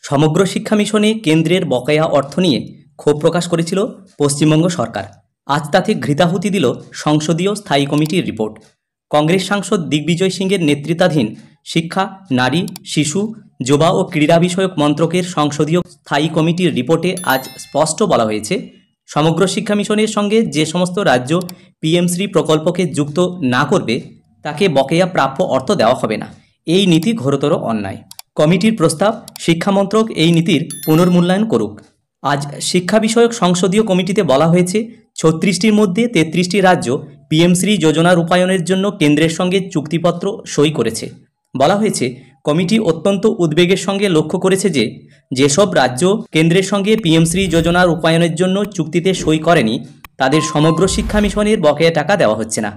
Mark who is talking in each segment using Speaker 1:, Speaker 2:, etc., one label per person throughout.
Speaker 1: সমগ্র শিক্ষা মিশনে কেন্দ্রের বকেয়া অর্থ নিয়ে ক্ষোভ প্রকাশ করেছিল পশ্চিমবঙ্গ সরকার। আজ তাতে ঘৃতাহুতি দিল সংসদীয় স্থায়ী কমিটির রিপোর্ট। কংগ্রেস সাংসদ দিগ্বিজয় সিংয়ের নেতৃত্বাধীন শিক্ষা, নারী, শিশু, যুবা ও ক্রীড়া বিষয়ক মন্ত্রকের সংসদীয় স্থায়ী কমিটির রিপোর্টে আজ স্পষ্ট বলা হয়েছে, সমগ্র শিক্ষা মিশনের সঙ্গে যে সমস্ত রাজ্য পিএমশ্রী প্রকল্পকে যুক্ত না করবে তাকে বকেয়া প্রাপ্য অর্থ দেওয়া হবে না। এই নীতি ঘোরতর অন্যায়। কমিটির প্রস্তাব, শিক্ষামন্ত্রক এই নীতির পুনর্মূল্যায়ন করুক। আজ শিক্ষা বিষয়ক সংসদীয় কমিটিতে বলা হয়েছে, ৩৬টির মধ্যে ৩৩টি রাজ্য পিএমশ্রী যোজনা রূপায়ণের জন্য কেন্দ্রের সঙ্গে চুক্তিপত্র সই করেছে। বলা হয়েছে, কমিটি অত্যন্ত উদ্বেগের সঙ্গে লক্ষ্য করেছে যে যেসব রাজ্য কেন্দ্রের সঙ্গে পিএমশ্রী যোজনা রূপায়ণের জন্য চুক্তিতে সই করেনি তাদের সমগ্র শিক্ষা মিশনের বকেয়া টাকা দেওয়া হচ্ছে না।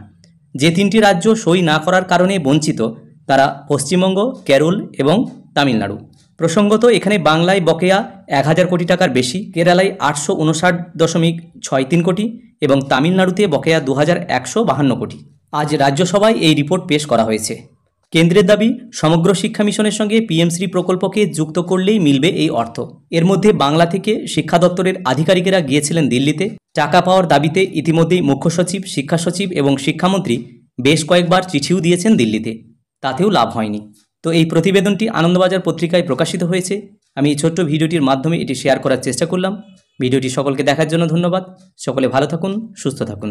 Speaker 1: যে ৩টি রাজ্য সই না করার কারণে বঞ্চিত তারা পশ্চিমবঙ্গ, কেরল এবং তামিলনাড়ু। প্রসঙ্গত, এখানে বাংলায় বকেয়া ১,০০০ কোটি টাকার বেশি, কেরালায় ৮৫৯.৬৩ কোটি এবং তামিলনাড়ুতে বকেয়া ২,১৫২ কোটি। আজ রাজ্যসভায় এই রিপোর্ট পেশ করা হয়েছে। কেন্দ্রের দাবি, সমগ্র শিক্ষা মিশনের সঙ্গে পিএমশ্রী প্রকল্পকে যুক্ত করলেই মিলবে এই অর্থ। এর মধ্যে বাংলা থেকে শিক্ষা দপ্তরের আধিকারিকেরা গিয়েছিলেন দিল্লিতে। টাকা পাওয়ার দাবিতে ইতিমধ্যেই মুখ্য সচিব, শিক্ষা সচিব এবং শিক্ষামন্ত্রী বেশ কয়েকবার চিঠিও দিয়েছেন দিল্লিতে, তাতেও লাভ হয়নি। তো এই প্রতিবেদনটি আনন্দবাজার পত্রিকায় প্রকাশিত হয়েছে। আমি এই ছোট্ট ভিডিওটির মাধ্যমে এটি শেয়ার করার চেষ্টা করলাম। ভিডিওটি সকলকে দেখার জন্য ধন্যবাদ। সকলে ভালো থাকুন, সুস্থ থাকুন।